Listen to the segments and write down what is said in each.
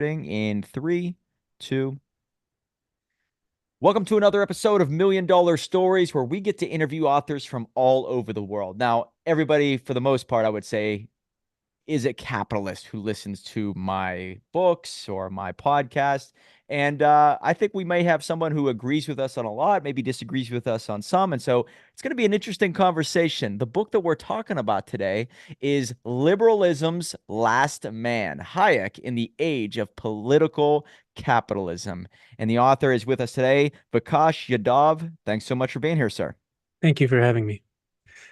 In three, two. Welcome to another episode of Million Dollar Stories, where we get to interview authors from all over the world. Now, everybody, for the most part, I would say, is a capitalist who listens to my books or my podcast. And I think we may have someone who agrees with us on a lot, maybe disagrees with us on some. And so it's going to be an interesting conversation. The book that we're talking about today is Liberalism's Last Man, Hayek in the Age of Political Capitalism. And the author is with us today, Vikash Yadav. Thanks so much for being here, sir. Thank you for having me.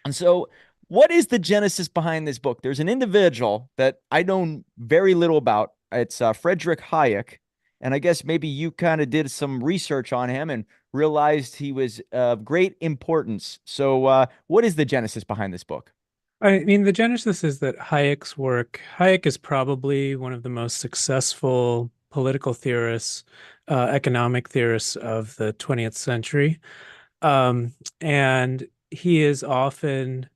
And so, what is the genesis behind this book? There's an individual that I know very little about. It's Frederick Hayek. And I guess maybe you kind of did some research on him and realized he was of great importance. So, what is the genesis behind this book? I mean, the genesis is that Hayek is probably one of the most successful political theorists, economic theorists of the 20th century. And he is often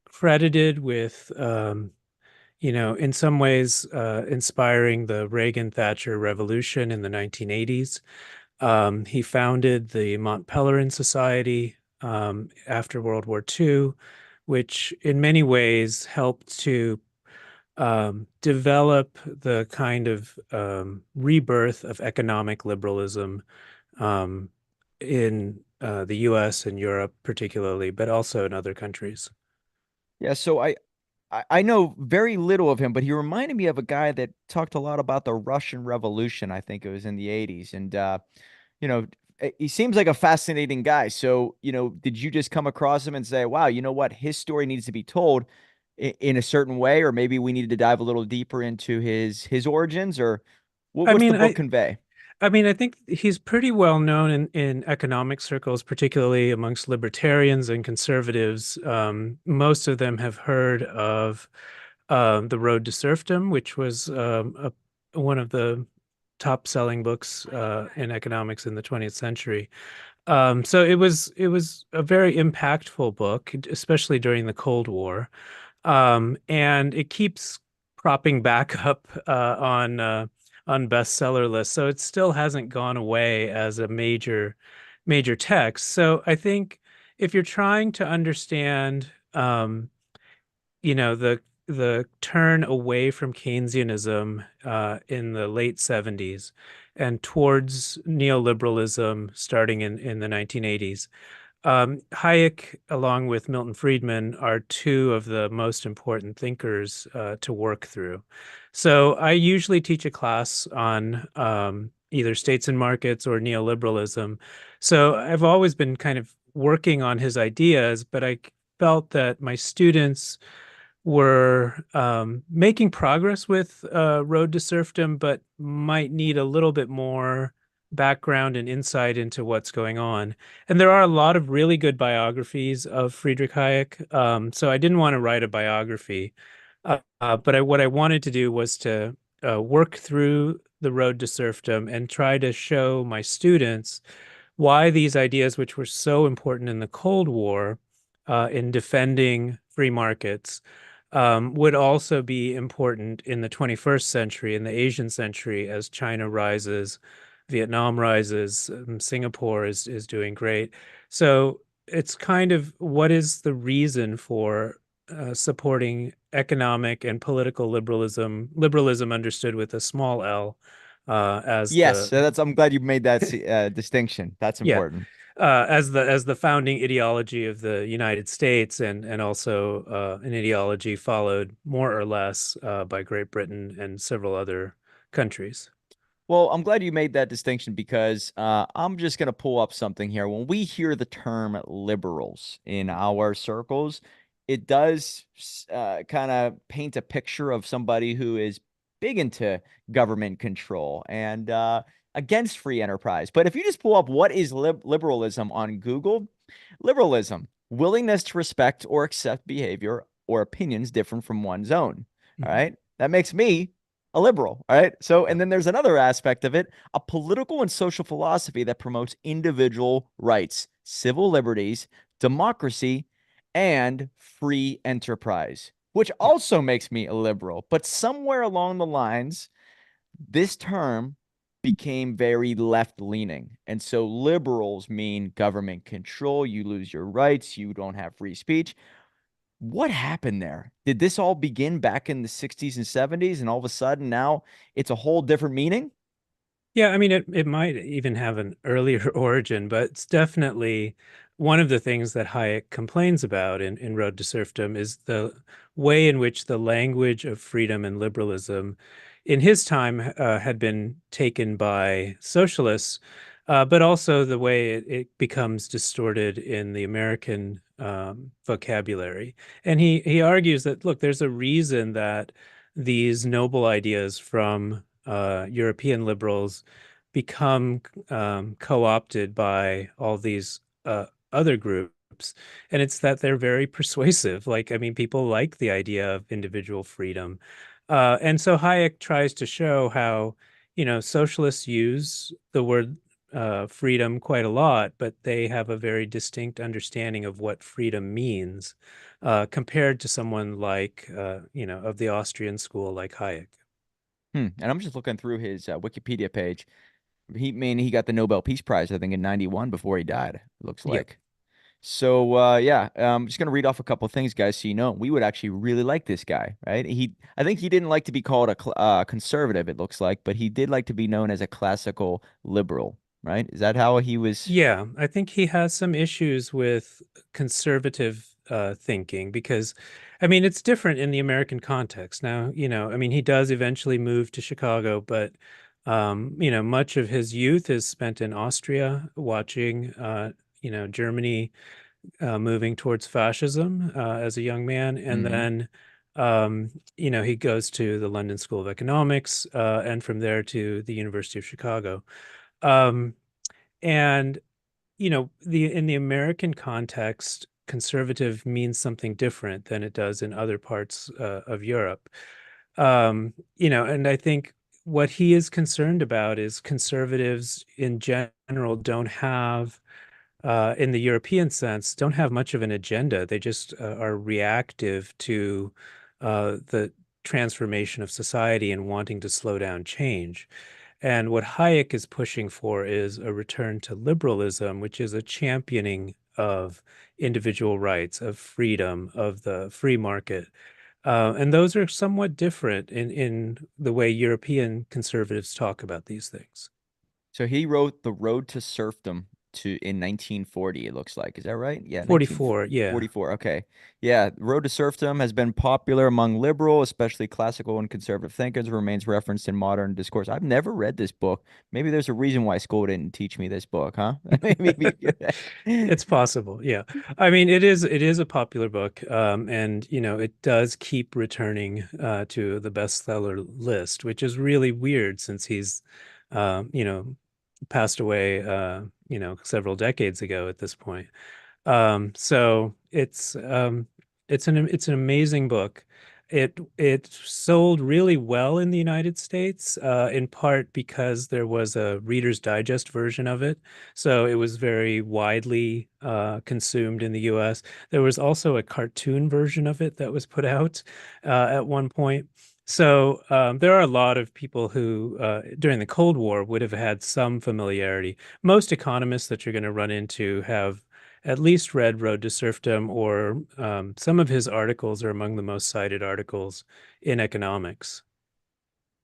credited with, in some ways, inspiring the Reagan-Thatcher revolution in the 1980s. He founded the Mont Pelerin Society after World War II, which in many ways helped to develop the kind of rebirth of economic liberalism um, in the US and Europe, particularly, but also in other countries. Yeah, so I know very little of him, but he reminded me of a guy that talked a lot about the Russian Revolution. I think it was in the 80s. And you know, he seems like a fascinating guy. So, did you just come across him and say, wow, you know what? His story needs to be told in a certain way, or maybe we needed to dive a little deeper into his origins, or I what's the mean, book I, convey? I mean, I think he's pretty well known in economic circles, particularly amongst libertarians and conservatives. Most of them have heard of The Road to Serfdom, which was one of the top-selling books in economics in the 20th century. So it was a very impactful book, especially during the Cold War, and it keeps cropping back up on bestseller lists. So it still hasn't gone away as a major text. So I think if you're trying to understand, the turn away from Keynesianism in the late 70s and towards neoliberalism starting in the 1980s. Hayek, along with Milton Friedman, are two of the most important thinkers to work through. So I usually teach a class on either states and markets or neoliberalism. So I've always been kind of working on his ideas, but I felt that my students were making progress with Road to Serfdom, but might need a little bit more background and insight into what's going on. And there are a lot of really good biographies of Friedrich Hayek. So I didn't want to write a biography, but what I wanted to do was to work through the Road to Serfdom and try to show my students why these ideas, which were so important in the Cold War, in defending free markets, would also be important in the 21st century, in the Asian century, as China rises, Vietnam rises, Singapore is doing great. So it's kind of what is the reason for supporting economic and political liberalism, liberalism understood with a small L, as Yes, the so that's. I'm glad you made that distinction. That's yeah, important. as the founding ideology of the United States, and also an ideology followed more or less by Great Britain and several other countries. Well, I'm glad you made that distinction because I'm just going to pull up something here. When we hear the term liberals in our circles, it does kind of paint a picture of somebody who is big into government control and against free enterprise. But if you just pull up what is liberalism on Google, liberalism, willingness to respect or accept behavior or opinions different from one's own. All Mhm. right. That makes me a liberal. All right. So, Yeah. and then there's another aspect of it, a political and social philosophy that promotes individual rights, civil liberties, democracy, and free enterprise, which Yeah. also makes me a liberal. But somewhere along the lines, This term became very left leaning. And so liberals mean government control, you lose your rights, you don't have free speech. What happened there? Did this all begin back in the 60s and 70s and all of a sudden now it's a whole different meaning? Yeah, I mean, it might even have an earlier origin, but it's definitely one of the things that Hayek complains about in Road to Serfdom is the way in which the language of freedom and liberalism in his time had been taken by socialists, but also the way it becomes distorted in the American vocabulary. And he argues that, look, there's a reason that these noble ideas from European liberals become co-opted by all these other groups. And it's that they're very persuasive. Like, I mean, people like the idea of individual freedom. And so Hayek tries to show how, socialists use the word freedom quite a lot, but they have a very distinct understanding of what freedom means compared to someone like, of the Austrian school like Hayek. And I'm just looking through his Wikipedia page. He got the Nobel Peace Prize, I think, in 91 before he died, it looks Yep. like. So yeah, I'm just gonna read off a couple of things, guys, so you know we would actually really like this guy, right? I think he didn't like to be called a conservative, it looks like, but he did like to be known as a classical liberal, right? Is that how he was? Yeah, I think he has some issues with conservative thinking because, I mean, it's different in the American context. Now, I mean, he does eventually move to Chicago, but, much of his youth is spent in Austria watching, Germany moving towards fascism as a young man. And Mhm. then, he goes to the London School of Economics and from there to the University of Chicago. Um, and the in the American context, conservative means something different than it does in other parts of Europe. And I think what he is concerned about is conservatives in general don't have, in the European sense, don't have much of an agenda. They just are reactive to the transformation of society and wanting to slow down change. And what Hayek is pushing for is a return to liberalism, which is a championing of individual rights, of freedom, of the free market. And those are somewhat different in the way European conservatives talk about these things. So he wrote The Road to Serfdom in 1940, it looks like. Is that right? Yeah, 44, yeah. 1944. Okay. Yeah, Road to Serfdom has been popular among liberal, especially classical and conservative thinkers, remains referenced in modern discourse. I've never read this book. Maybe there's a reason why school didn't teach me this book, huh? Maybe. It's possible, yeah. I mean, it is a popular book, and it does keep returning to the bestseller list, which is really weird since he's, um, you know, passed away, several decades ago at this point. So it's an amazing book. It sold really well in the United States, in part because there was a Reader's Digest version of it. So it was very widely consumed in the US. There was also a cartoon version of it that was put out at one point. So there are a lot of people who, during the Cold War, would have had some familiarity. Most economists that you're going to run into have at least read Road to Serfdom, or some of his articles are among the most cited articles in economics.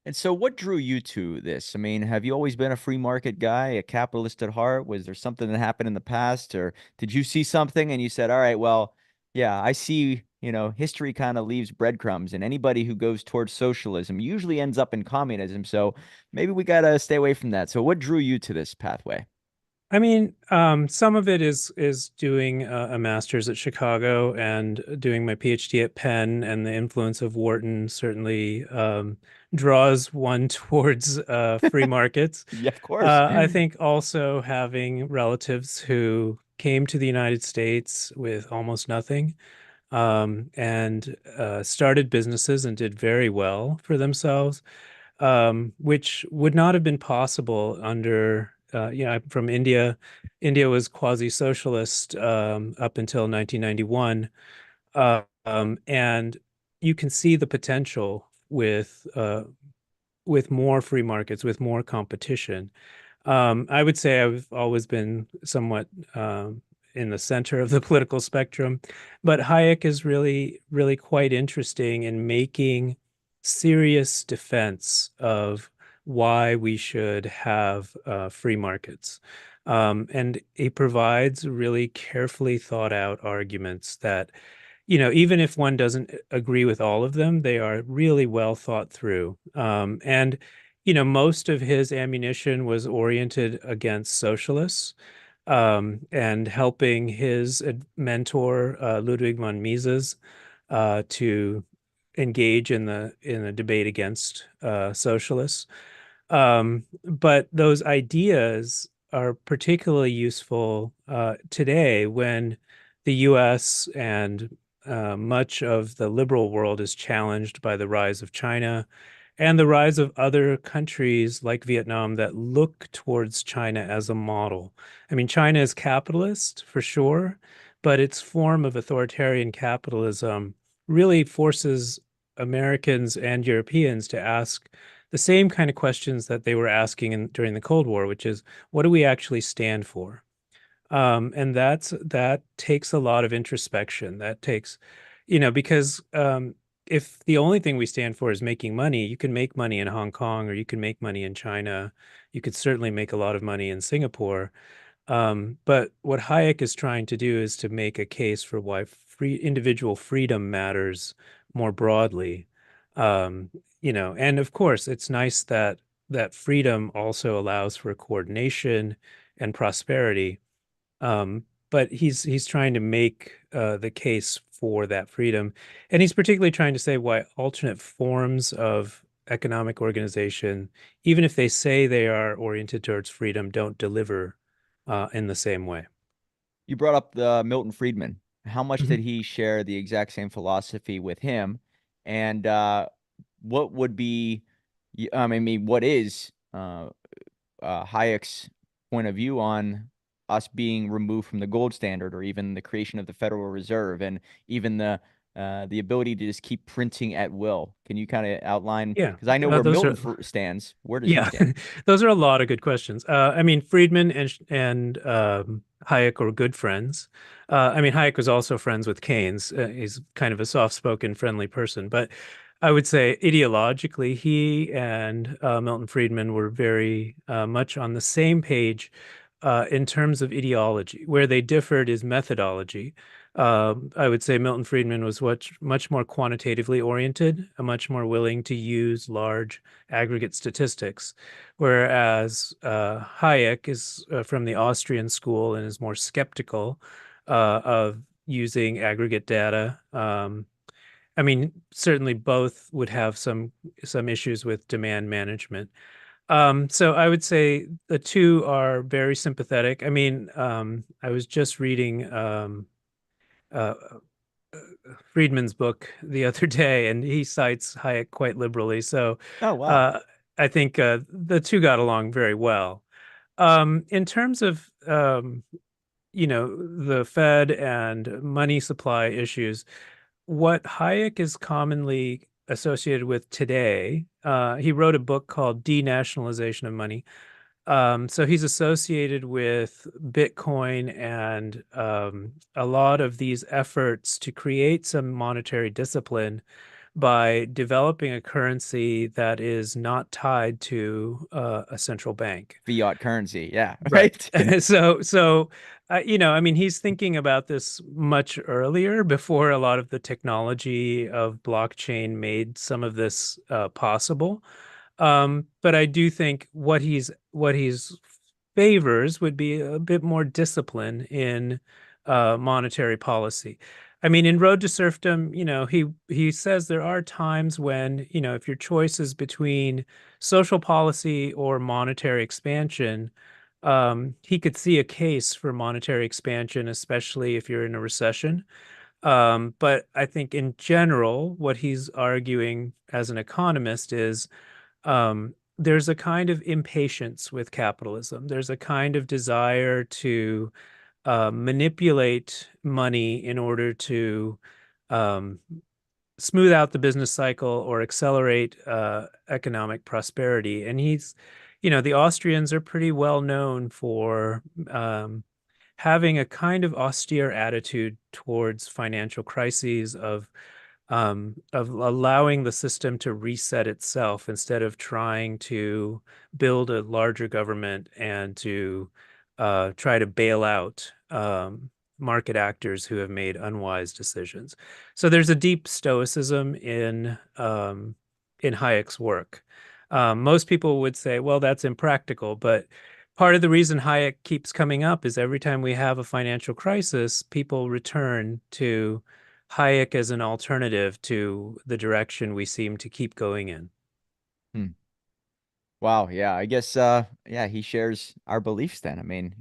And so, what drew you to this? I mean, have you always been a free market guy, a capitalist at heart? Was there something that happened in the past, or did you see something and you said, all right, well, yeah, I see, history kind of leaves breadcrumbs, and anybody who goes towards socialism usually ends up in communism. So maybe we got to stay away from that. So, what drew you to this pathway? I mean, some of it is doing a master's at Chicago and doing my PhD at Penn, and the influence of Wharton certainly draws one towards free markets. Yeah, of course. I think also having relatives who came to the United States with almost nothing, and started businesses and did very well for themselves, which would not have been possible under, I'm from India. India was quasi-socialist up until 1991. And you can see the potential with with more free markets, with more competition. I would say I've always been somewhat in the center of the political spectrum, but Hayek is really, really quite interesting in making serious defense of why we should have free markets. And he provides really carefully thought out arguments that, even if one doesn't agree with all of them, they are really well thought through. And most of his ammunition was oriented against socialists, and helping his mentor, Ludwig von Mises, to engage in the debate against socialists. But those ideas are particularly useful today when the US and much of the liberal world is challenged by the rise of China and the rise of other countries like Vietnam that look towards China as a model. I mean, China is capitalist for sure, but its form of authoritarian capitalism really forces Americans and Europeans to ask the same kind of questions that they were asking during the Cold War, which is, what do we actually stand for? And that takes a lot of introspection. That takes, because if the only thing we stand for is making money, you can make money in Hong Kong or you can make money in China. You could certainly make a lot of money in Singapore. But what Hayek is trying to do is to make a case for why individual freedom matters more broadly. And of course, it's nice that freedom also allows for coordination and prosperity. But he's trying to make the case for that freedom, and he's particularly trying to say why alternate forms of economic organization, even if they say they are oriented towards freedom, don't deliver in the same way. You brought up the Milton Friedman. How much Mhm. did he share the exact same philosophy with him? And what would be, I mean, what is Hayek's point of view on us being removed from the gold standard, or even the creation of the Federal Reserve, and even the ability to just keep printing at will? Can you kind of outline? Yeah, Because I know where those Milton are stands. Where does he yeah, stand? those are a lot of good questions. I mean, Friedman and Hayek were good friends. I mean, Hayek was also friends with Keynes. He's kind of a soft-spoken, friendly person, but I would say ideologically, he and Milton Friedman were very much on the same page in terms of ideology. Where they differed is methodology. I would say Milton Friedman was much more quantitatively oriented, much more willing to use large aggregate statistics, whereas Hayek is from the Austrian school and is more skeptical of using aggregate data. I mean, certainly both would have some issues with demand management. So I would say the two are very sympathetic. I mean, I was just reading uh, Friedman's book the other day, and he cites Hayek quite liberally. So Oh, wow. uh, I think the two got along very well. In terms of the Fed and money supply issues, what Hayek is commonly associated with today, he wrote a book called Denationalization of Money. So he's associated with Bitcoin and a lot of these efforts to create some monetary discipline by developing a currency that is not tied to a central bank. Fiat currency. Yeah. Right. Right. I mean, he's thinking about this much earlier before a lot of the technology of blockchain made some of this possible. But I do think what he's favors would be a bit more discipline in monetary policy. I mean, in Road to Serfdom, he says there are times when, if your choice is between social policy or monetary expansion, he could see a case for monetary expansion, especially if you're in a recession. But I think in general, what he's arguing as an economist is there's a kind of impatience with capitalism. There's a kind of desire to manipulate money in order to um, smooth out the business cycle or accelerate economic prosperity. And the Austrians are pretty well known for having a kind of austere attitude towards financial crises, of allowing the system to reset itself instead of trying to build a larger government and to try to bail out market actors who have made unwise decisions. So there's a deep stoicism in Hayek's work. Most people would say, well, that's impractical, but part of the reason Hayek keeps coming up is every time we have a financial crisis, people return to Hayek as an alternative to the direction we seem to keep going in. Hmm. Wow, yeah, I guess yeah, he shares our beliefs then. I mean,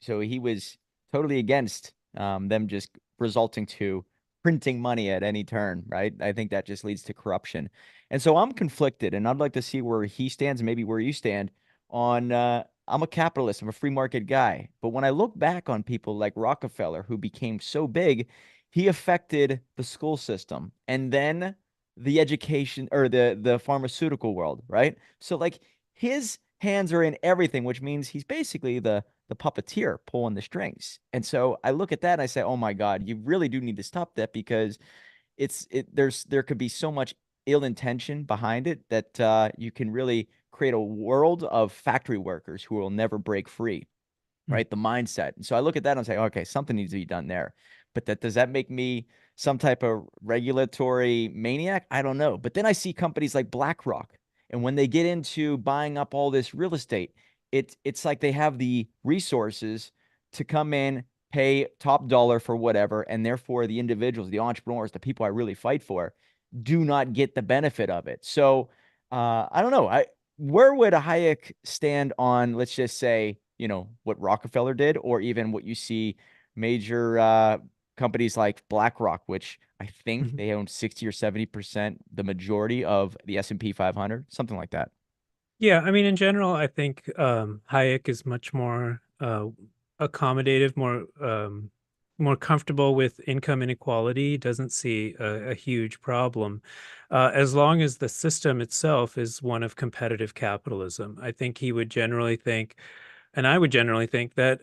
so he was totally against them just resulting to printing money at any turn, right? I think that just leads to corruption. And so I'm conflicted and I'd like to see where he stands, maybe where you stand on I'm a capitalist, I'm a free market guy. But when I look back on people like Rockefeller who became so big, he affected the school system and then the education or the pharmaceutical world, right? So like his hands are in everything, which means he's basically the puppeteer pulling the strings. And so I look at that and I say, "Oh my God, you really do need to stop that because there could be so much ill intention behind it that you can really create a world of factory workers who will never break free, Mm. right? The mindset." And so I look at that and say, okay, something needs to be done there. But does that make me some type of regulatory maniac? I don't know. But then I see companies like BlackRock, and when they get into buying up all this real estate, it's like they have the resources to come in, pay top dollar for whatever, and therefore the individuals, the entrepreneurs, the people I really fight for, do not get the benefit of it. So I don't know. Where would a Hayek stand on, let's just say, what Rockefeller did, or even what you see major companies like BlackRock, which I think Mhm. they own 60 or 70%, the majority of the S&P 500, something like that. Yeah, I mean, in general, I think Hayek is much more accommodative, more comfortable with income inequality, doesn't see a huge problem, as long as the system itself is one of competitive capitalism. I think he would generally think, and I would generally think that,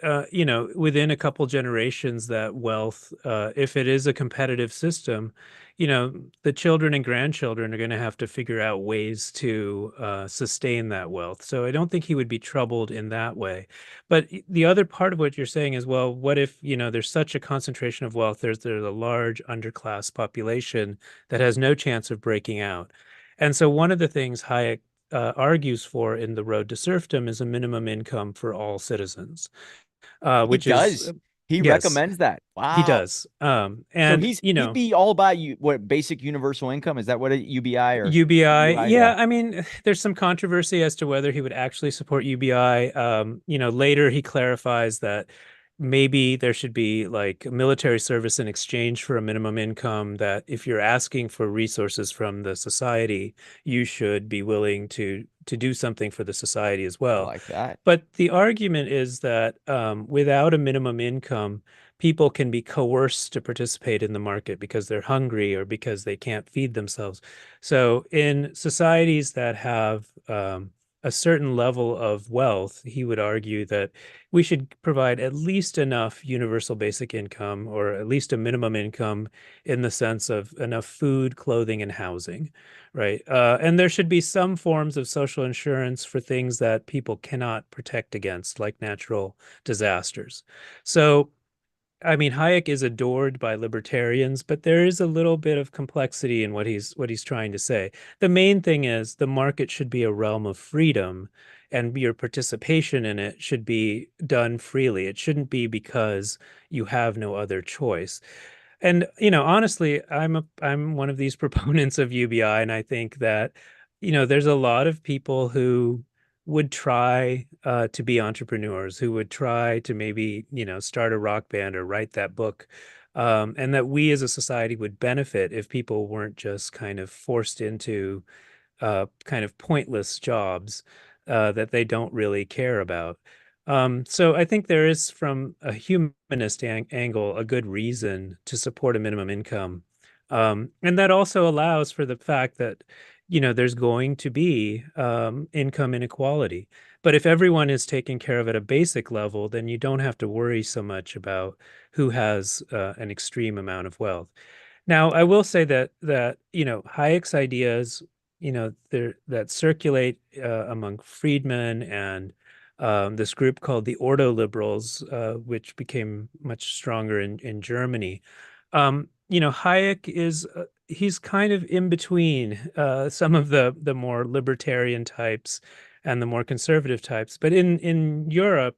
within a couple generations, that wealth, if it is a competitive system, the children and grandchildren are going to have to figure out ways to sustain that wealth. So I don't think he would be troubled in that way. But the other part of what you're saying is, well, what if, there's such a concentration of wealth, there's a large underclass population that has no chance of breaking out. And so one of the things Hayek argues for in The Road to Serfdom is a minimum income for all citizens, He which is, does. He yes, recommends that. he Wow. does. So And, he'd be all about you. What, basic universal income? Is that what a UBI or UBI, UI? Yeah. yeah, I mean, there's some controversy as to whether he would actually support UBI. Later he clarifies that maybe there should be like military service in exchange for a minimum income, that if you're asking for resources from the society, you should be willing to do something for the society as I well. like that. But the argument is that without a minimum income, people can be coerced to participate in the market because they're hungry or because they can't feed themselves. So, in societies that have a certain level of wealth, he would argue that we should provide at least enough universal basic income, or at least a minimum income, in the sense of enough food, clothing, and housing, right? And there should be some forms of social insurance for things that people cannot protect against, like natural disasters. So, I mean, Hayek is adored by libertarians, but there is a little bit of complexity in what he's trying to say. The main thing is the market should be a realm of freedom, and your participation in it should be done freely. It shouldn't be because you have no other choice. And honestly, I'm one of these proponents of UBI, and I think that there's a lot of people who would try to be entrepreneurs, who would try to maybe start a rock band or write that book, and that we as a society would benefit if people weren't just kind of forced into kind of pointless jobs that they don't really care about. So I think there is, from a humanist angle, a good reason to support a minimum income And that also allows for the fact that, there's going to be income inequality. But if everyone is taken care of at a basic level, then you don't have to worry so much about who has an extreme amount of wealth. Now, I will say that Hayek's ideas, that circulate among freedmen and this group called the Ordo Liberals, which became much stronger in Germany. Hayek he's kind of in between some of the more libertarian types and the more conservative types. But in Europe,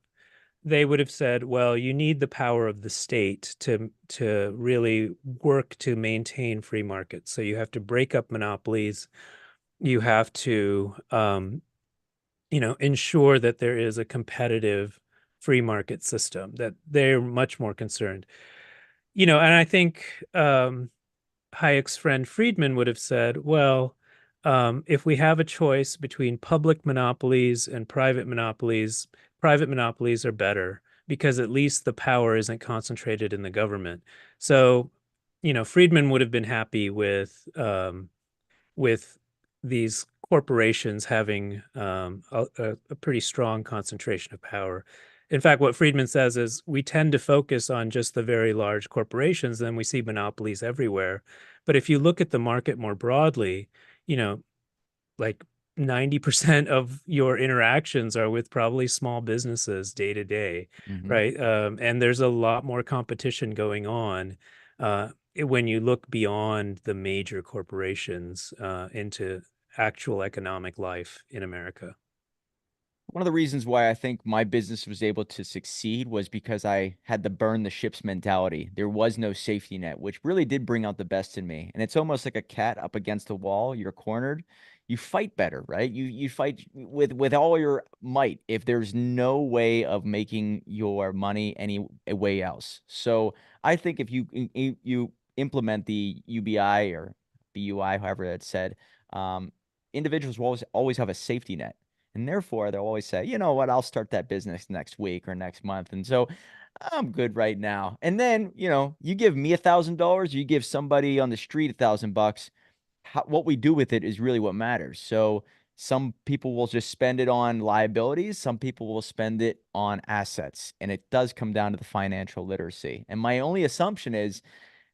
they would have said, well, you need the power of the state to really work to maintain free markets. So you have to break up monopolies. You have to ensure that there is a competitive free market system, that they're much more concerned. And I think Hayek's friend Friedman would have said, well, if we have a choice between public monopolies and private monopolies are better because at least the power isn't concentrated in the government. So, Friedman would have been happy with these corporations having a pretty strong concentration of power. In fact, what Friedman says is we tend to focus on just the very large corporations, then we see monopolies everywhere. But if you look at the market more broadly, you know, like 90% of your interactions are with probably small businesses day to day, Hmm. right? And there's a lot more competition going on when you look beyond the major corporations into actual economic life in America. One of the reasons why I think my business was able to succeed was because I had the burn the ships mentality. There was no safety net, which really did bring out the best in me. And it's almost like a cat up against the wall. You're cornered. You fight better, right? You fight with all your might if there's no way of making your money any way else. So I think if you implement the UBI or BUI, however it's said, um, individuals will always have a safety net. And therefore, they'll always say, you know what, I'll start that business next week or next month. And so I'm good right now. And then, you give me $1,000, you give somebody on the street $1,000. What we do with it is really what matters. So some people will just spend it on liabilities, some people will spend it on assets. And it does come down to the financial literacy. And my only assumption is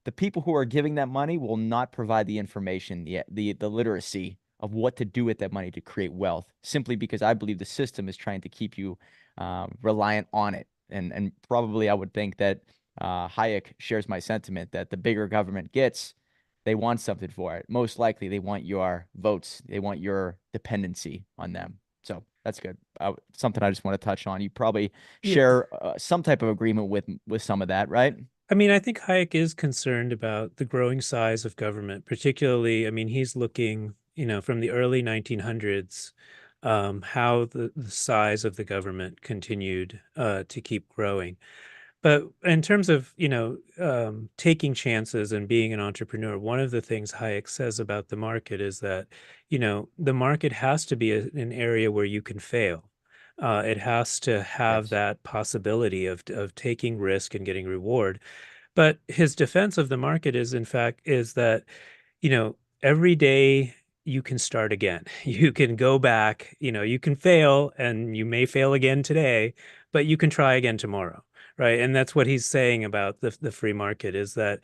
the people who are giving that money will not provide the information, the literacy of what to do with that money to create wealth, simply because I believe the system is trying to keep you reliant on it. And probably I would think that Hayek shares my sentiment that the bigger government gets, they want something for it. Most likely, they want your votes. They want your dependency on them. So that's good. Something I just want to touch on. You probably Yeah. share some type of agreement with some of that, right? I mean, I think Hayek is concerned about the growing size of government, particularly, I mean, he's looking, from the early 1900s, how the size of the government continued to keep growing. But in terms of, taking chances and being an entrepreneur, one of the things Hayek says about the market is that, the market has to be an area where you can fail. It has to have Yes. that possibility of taking risk and getting reward. But his defense of the market is, in fact, is that, every day you can start again. You can go back, you can fail and you may fail again today, but you can try again tomorrow. Right. And that's what he's saying about the free market is that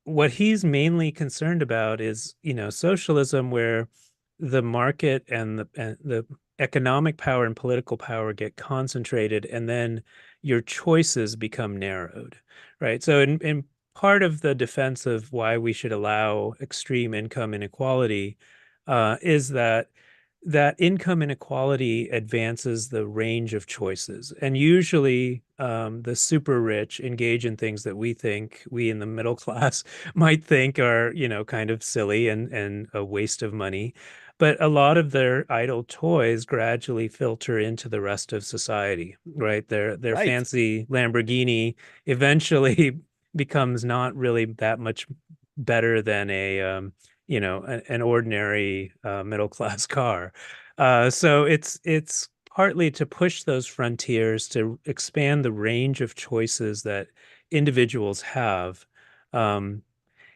what he's mainly concerned about is, socialism where the market and the economic power and political power get concentrated and then your choices become narrowed, right? So in part of the defense of why we should allow extreme income inequality is that income inequality advances the range of choices. And usually, the super rich engage in things that we in the middle class might think are, kind of silly and a waste of money. But a lot of their idle toys gradually filter into the rest of society, right? Their Right. fancy Lamborghini eventually becomes not really that much better than an ordinary middle class car. So it's partly to push those frontiers to expand the range of choices that individuals have. Um,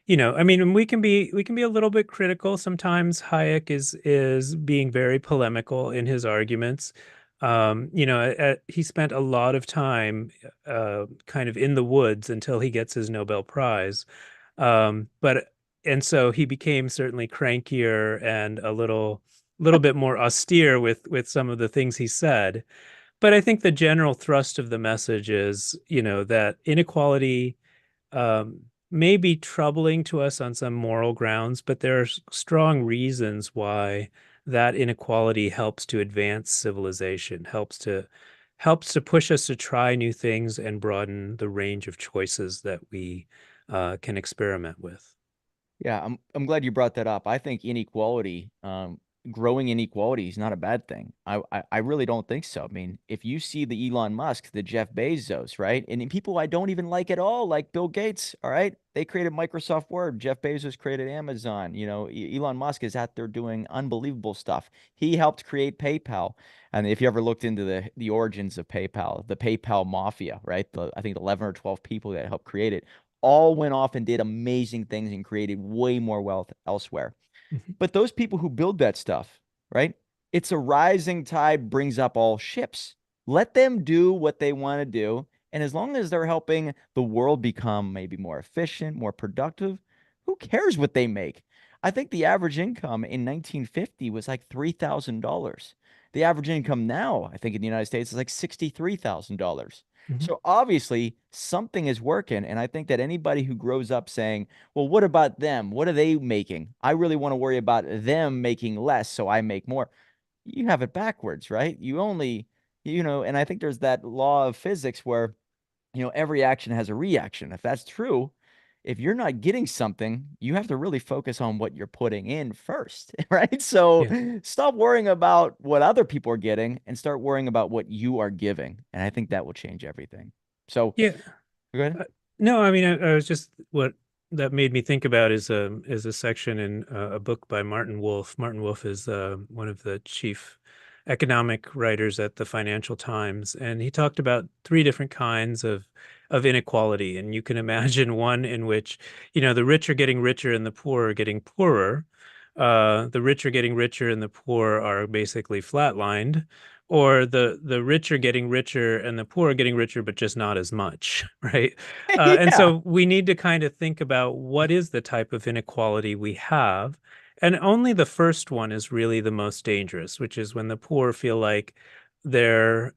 I mean, we can be a little bit critical. Sometimes Hayek is being very polemical in his arguments. He spent a lot of time kind of in the woods until he gets his Nobel Prize. But and so he became certainly crankier and a little bit more austere with some of the things he said. But I think the general thrust of the message is, that inequality may be troubling to us on some moral grounds, but there are strong reasons why that inequality helps to advance civilization, helps to push us to try new things and broaden the range of choices that we can experiment with. Yeah, I'm glad you brought that up. I think inequality, growing inequality is not a bad thing. I really don't think so. I mean, if you see the Elon Musk, the Jeff Bezos, right? And people I don't even like at all, like Bill Gates, all right? They created Microsoft Word. Jeff Bezos created Amazon. Elon Musk is out there doing unbelievable stuff. He helped create PayPal. And if you ever looked into the origins of PayPal, the PayPal mafia, right? I think 11 or 12 people that helped create it all went off and did amazing things and created way more wealth elsewhere. Mhm. But those people who build that stuff, right? It's a rising tide brings up all ships. Let them do what they want to do. And as long as they're helping the world become maybe more efficient, more productive, who cares what they make? I think the average income in 1950 was like $3,000. The average income now, I think in the United States, is like $63,000. Mhm. So obviously something is working. And I think that anybody who grows up saying, well, what about them? What are they making? I really want to worry about them making less so I make more. You have it backwards, right? You only, and I think there's that law of physics where, every action has a reaction. If that's true, if you're not getting something, you have to really focus on what you're putting in first, right? So Yeah. stop worrying about what other people are getting and start worrying about what you are giving. And I think that will change everything. So Yeah. go ahead. No, I mean, I was just what that made me think about is a section in a book by Martin Wolf. Martin Wolf is one of the chief economic writers at the Financial Times, and he talked about three different kinds of inequality. And you can imagine one in which, the rich are getting richer and the poor are getting poorer. The rich are getting richer and the poor are basically flatlined, or the rich are getting richer and the poor are getting richer, but just not as much, right? And Yeah. so we need to kind of think about what is the type of inequality we have. And only the first one is really the most dangerous, which is when the poor feel like they're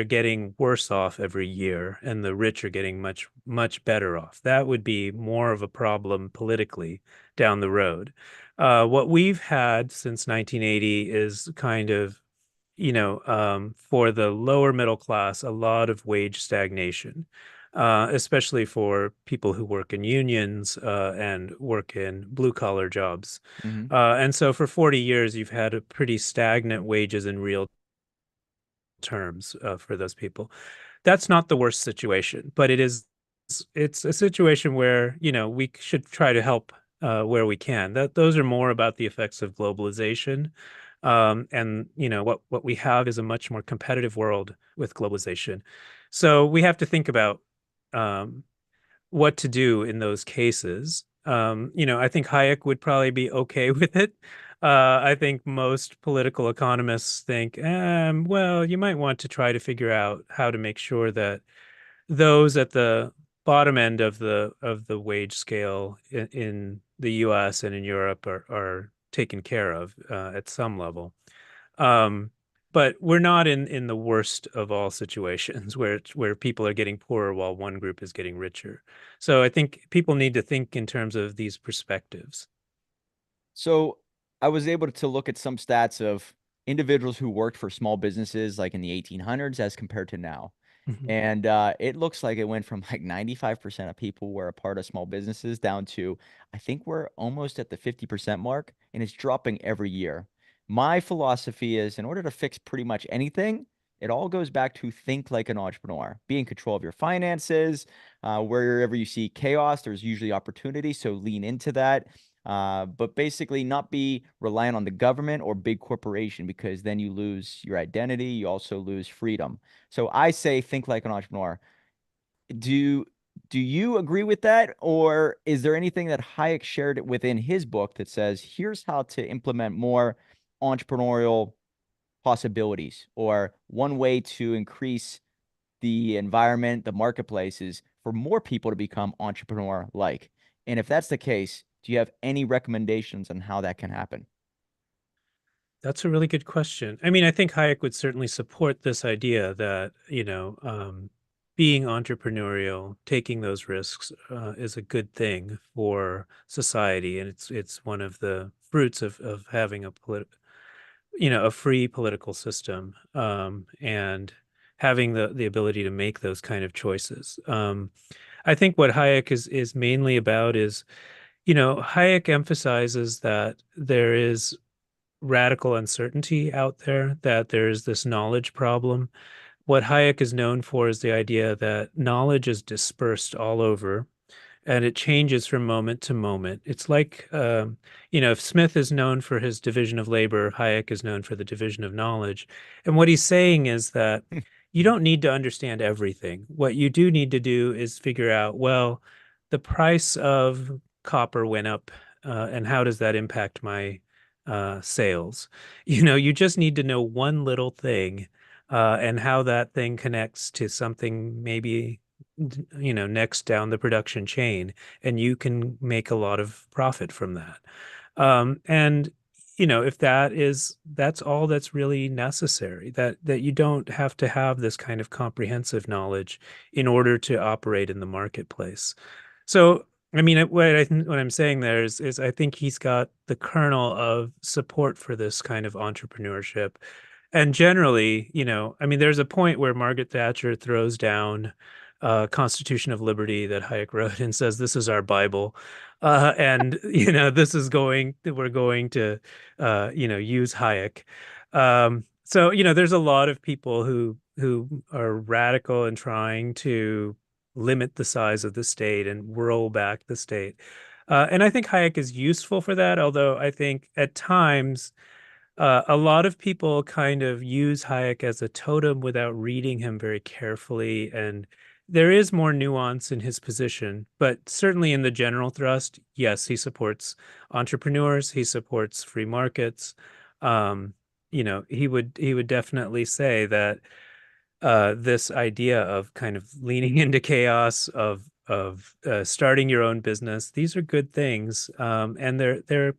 getting worse off every year and the rich are getting much, much better off. That would be more of a problem politically down the road. What we've had since 1980 is kind of, for the lower middle class, a lot of wage stagnation, especially for people who work in unions and work in blue collar jobs. Hmm. And so for 40 years, you've had a pretty stagnant wages in real terms for those people. That's not the worst situation, but it's a situation where, we should try to help where we can. Those are more about the effects of globalization. And what we have is a much more competitive world with globalization. So we have to think about um, what to do in those cases. I think Hayek would probably be okay with it. I think most political economists think, well, you might want to try to figure out how to make sure that those at the bottom end of the wage scale in the U.S. and in Europe are taken care of at some level. Um, but we're not in the worst of all situations where people are getting poorer while one group is getting richer. So I think people need to think in terms of these perspectives. So I was able to look at some stats of individuals who worked for small businesses like in the 1800s as compared to now. Mhm. And it looks like it went from like 95% of people were a part of small businesses down to, I think we're almost at the 50% mark, and it's dropping every year. My philosophy is in order to fix pretty much anything, it all goes back to think like an entrepreneur, be in control of your finances. Wherever you see chaos, there's usually opportunity. So lean into that. But basically, not be reliant on the government or big corporation because then you lose your identity. You also lose freedom. So I say think like an entrepreneur. Do Do you agree with that? Or is there anything that Hayek shared within his book that says, here's how to implement more entrepreneurial possibilities, or one way to increase the environment, the marketplaces for more people to become entrepreneur like? And if that's the case, do you have any recommendations on how that can happen? That's a really good question. I mean, I think Hayek would certainly support this idea that, being entrepreneurial, taking those risks, is a good thing for society, and it's one of the fruits of having a free political system, and having the ability to make those kind of choices. I think what Hayek is mainly about is, Hayek emphasizes that there is radical uncertainty out there, that there's this knowledge problem. What Hayek is known for is the idea that knowledge is dispersed all over and it changes from moment to moment. It's like, if Smith is known for his division of labor, Hayek is known for the division of knowledge. And what he's saying is that you don't need to understand everything. What you do need to do is figure out, well, the price of copper went up, and how does that impact my sales? You just need to know one little thing, and how that thing connects to something maybe next down the production chain, and you can make a lot of profit from that. And if that's all that's really necessary, that you don't have to have this kind of comprehensive knowledge in order to operate in the marketplace. So, I mean, what I'm saying there is I think he's got the kernel of support for this kind of entrepreneurship. And generally, I mean, there's a point where Margaret Thatcher throws down Constitution of Liberty that Hayek wrote and says, "This is our Bible," and we're going to use Hayek. So there's a lot of people who are radical in trying to limit the size of the state and roll back the state. And I think Hayek is useful for that, although I think at times a lot of people kind of use Hayek as a totem without reading him very carefully. And there is more nuance in his position, but certainly in the general thrust, yes, he supports entrepreneurs, he supports free markets. He would definitely say that this idea of kind of leaning into chaos, of starting your own business, these are good things, and they're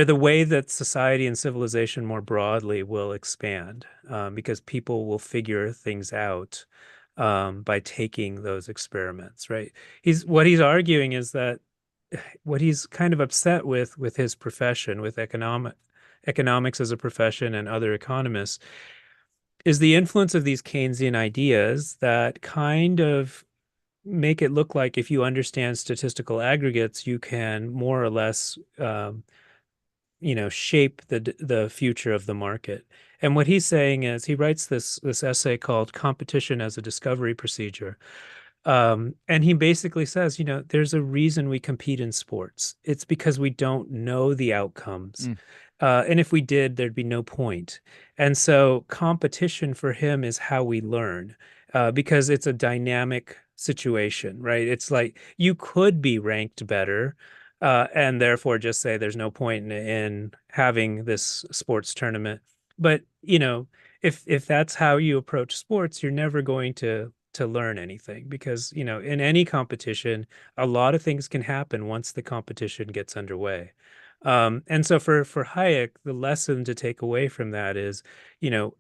the way that society and civilization more broadly will expand, because people will figure things out, by taking those experiments, right? What he's arguing is that what he's kind of upset with his profession, with economics as a profession and other economists, is the influence of these Keynesian ideas that kind of make it look like if you understand statistical aggregates, you can more or less shape the future of the market. And what he's saying is he writes this essay called Competition as a Discovery Procedure. And he basically says, there's a reason we compete in sports. It's because we don't know the outcomes. Mm. And if we did, there'd be no point. And so competition for him is how we learn, because it's a dynamic situation, right? It's like you could be ranked better, and therefore just say there's no point in having this sports tournament. But, if that's how you approach sports, you're never going to learn anything, because, in any competition, a lot of things can happen once the competition gets underway. And so for Hayek, the lesson to take away from that is,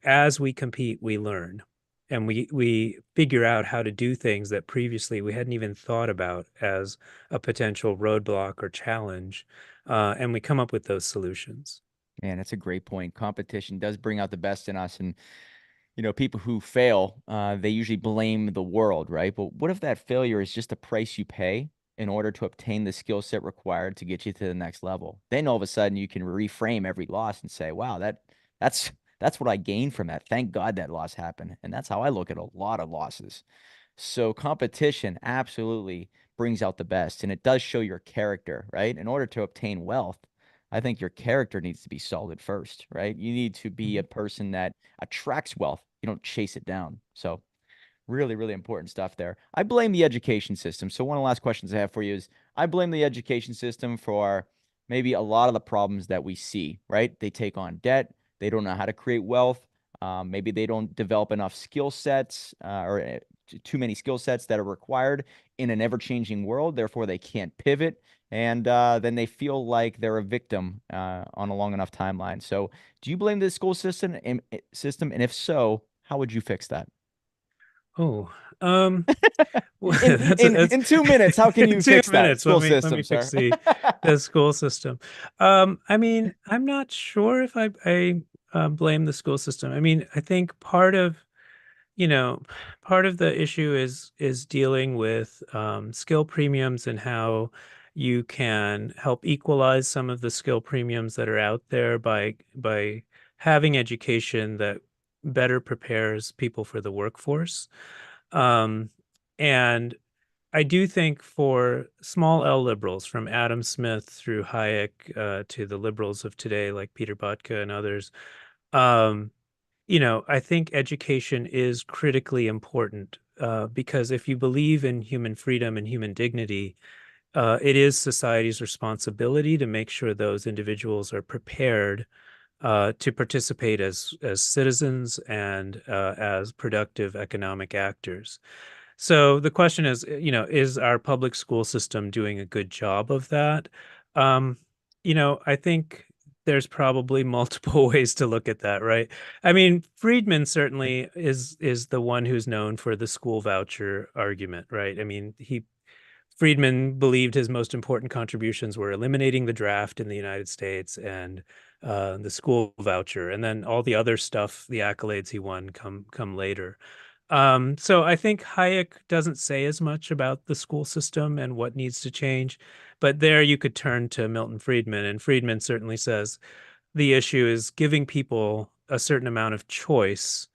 as we compete, we learn, and we figure out how to do things that previously we hadn't even thought about as a potential roadblock or challenge, and we come up with those solutions. Man, that's a great point. Competition does bring out the best in us. And, people who fail, they usually blame the world, right? But what if that failure is just the price you pay in order to obtain the skill set required to get you to the next level? Then all of a sudden you can reframe every loss and say, wow, that's that's what I gained from that. Thank God that loss happened. And that's how I look at a lot of losses. So competition absolutely brings out the best, and it does show your character, right? In order to obtain wealth, I think your character needs to be solid first, right? You need to be a person that attracts wealth. You don't chase it down. So Really, really important stuff there. I blame the education system. So one of the last questions I have for you is I blame the education system for maybe a lot of the problems that we see, right? They take on debt. They don't know how to create wealth. Maybe they don't develop enough skill sets or too many skill sets that are required in an ever-changing world. Therefore, they can't pivot. And then they feel like they're a victim on a long enough timeline. So do you blame the school system? And if so, how would you fix that? Oh, um, well, In that's in 2 minutes, how can in you two fix that minutes. school Let system, me fix sir? the school system. I mean, I'm not sure if I blame the school system. I mean, I think you know, part of the issue is dealing with skill premiums and how you can help equalize some of the skill premiums that are out there by having education that better prepares people for the workforce. Um, and I do think for small L liberals, from Adam Smith through Hayek to the liberals of today, like Peter Botka and others, um, I think education is critically important because if you believe in human freedom and human dignity, it is society's responsibility to make sure those individuals are prepared to participate as citizens and as productive economic actors. So the question is, is our public school system doing a good job of that? Um, I think there's probably multiple ways to look at that, right? I mean, Friedman certainly is the one who's known for the school voucher argument, right? I mean, Friedman believed his most important contributions were eliminating the draft in the United States and the school voucher, and then all the other stuff, the accolades he won come later. So I think Hayek doesn't say as much about the school system and what needs to change, but there you could turn to Milton Friedman, and Friedman certainly says the issue is giving people a certain amount of choice.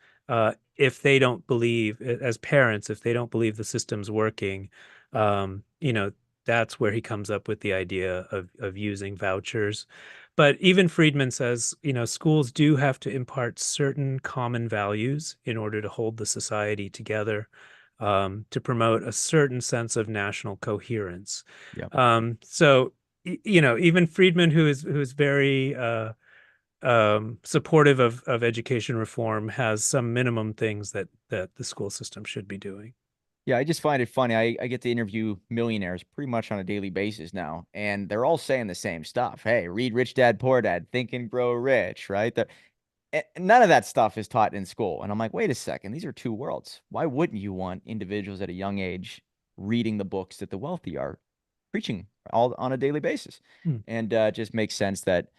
If they don't believe, as parents, if they don't believe the system's working, um, you know, that's where he comes up with the idea of using vouchers. But even Friedman says, schools do have to impart certain common values in order to hold the society together, to promote a certain sense of national coherence. Yeah. So, even Friedman, who is very supportive of education reform, has some minimum things that the school system should be doing. Yeah, I just find it funny. I get to interview millionaires pretty much on a daily basis now, and they're all saying the same stuff. Hey, read Rich Dad Poor Dad, Think and Grow Rich, right? None of that stuff is taught in school. And I'm like, wait a second, these are two worlds. Why wouldn't you want individuals at a young age reading the books that the wealthy are preaching all on a daily basis? Hmm. And it just makes sense that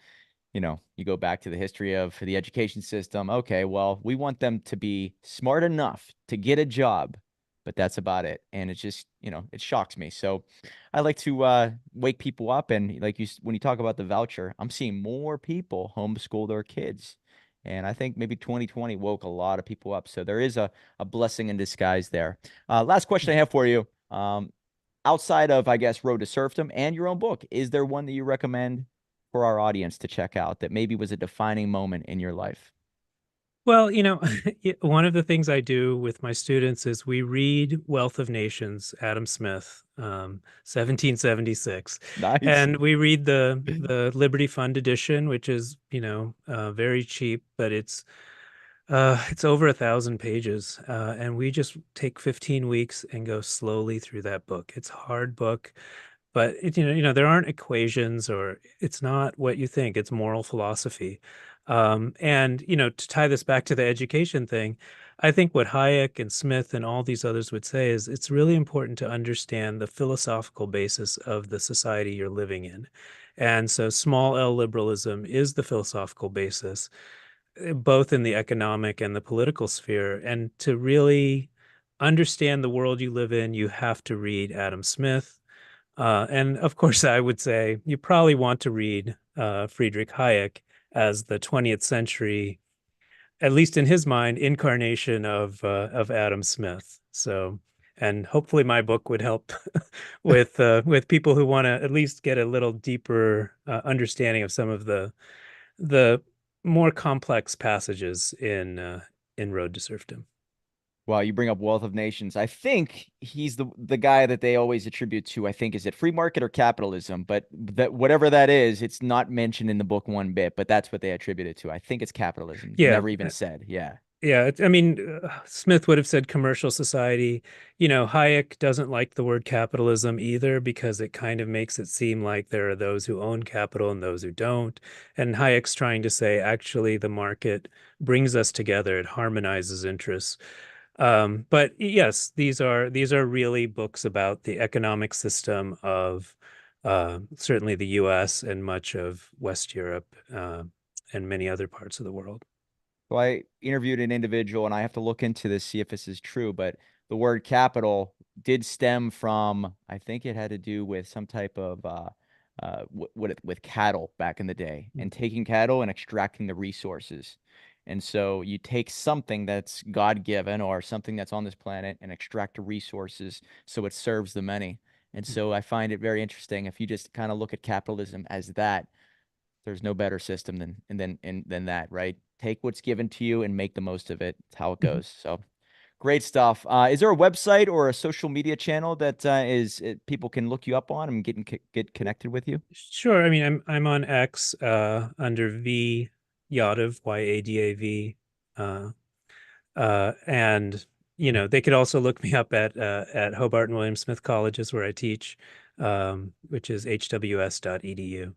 you go back to the history of the education system. Okay, well, we want them to be smart enough to get a job, but that's about it. And it just, it shocks me. So I like to wake people up. And like when you talk about the voucher, I'm seeing more people homeschool their kids. And I think maybe 2020 woke a lot of people up. So there is a blessing in disguise there. Last question I have for you. Outside of, I guess, Road to Serfdom and your own book, is there one that you recommend for our audience to check out that maybe was a defining moment in your life? Well, one of the things I do with my students is we read Wealth of Nations, Adam Smith, 1776, Nice. and we read the Liberty Fund edition, which is, very cheap, but it's over 1,000 pages, and we just take 15 weeks and go slowly through that book. It's a hard book, but there aren't equations, or it's not what you think. It's moral philosophy. And to tie this back to the education thing, I think what Hayek and Smith and all these others would say is it's really important to understand the philosophical basis of the society you're living in. And so small L liberalism is the philosophical basis, both in the economic and the political sphere. And to really understand the world you live in, you have to read Adam Smith. And of course, I would say you probably want to read Friedrich Hayek as the 20th century, at least in his mind, incarnation of Adam Smith. So, and hopefully, my book would help with people who want to at least get a little deeper understanding of some of the more complex passages in Road to Serfdom. Well, you bring up Wealth of Nations. I think he's the guy that they always attribute to. I think is it free market or capitalism, but that whatever that is, it's not mentioned in the book one bit. But that's what they attribute it to. I think it's capitalism. It's Yeah, never even said. Yeah. yeah. I mean, Smith would have said commercial society. Hayek doesn't like the word capitalism either because it kind of makes it seem like there are those who own capital and those who don't. And Hayek's trying to say, actually, the market brings us together. It harmonizes interests. But yes, these are really books about the economic system of certainly the U.S. and much of West Europe and many other parts of the world. So I interviewed an individual, and I have to look into this, see if this is true, but the word capital did stem from, I think it had to do with some type of with cattle back in the day, and taking cattle and extracting the resources. And so you take something that's God-given or something that's on this planet and extract the resources so it serves the many. And so I find it very interesting if you just kind of look at capitalism as that, there's no better system than that, right? Take what's given to you and make the most of it. It's how it Mhm. goes. So great stuff. Is there a website or a social media channel that people can look you up on and get connected with you? Sure. I mean, I'm on X under V Yadav, Yadav, uh, and they could also look me up at Hobart and William Smith Colleges where I teach, which is hws.edu.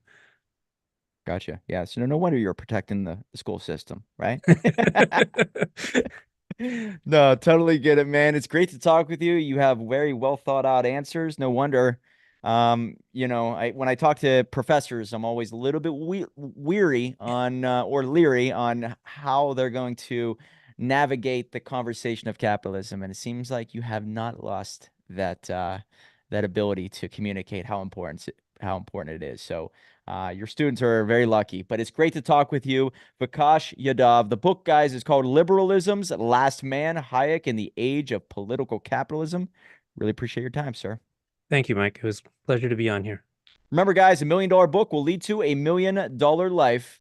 Gotcha. Yeah. So no wonder you're protecting the school system, right? No, totally get it, man. It's great to talk with you. You have very well thought out answers. No wonder. When I talk to professors, I'm always a little bit weary on or leery on how they're going to navigate the conversation of capitalism, and it seems like you have not lost that ability to communicate how important it is. So your students are very lucky, but it's great to talk with you. Vikash Yadav. The book, guys, is called Liberalism's Last Man, Hayek in the Age of Political Capitalism. Really appreciate your time, sir. Thank you, Mike. It was a pleasure to be on here. Remember, guys, $1 million book will lead to $1 million life.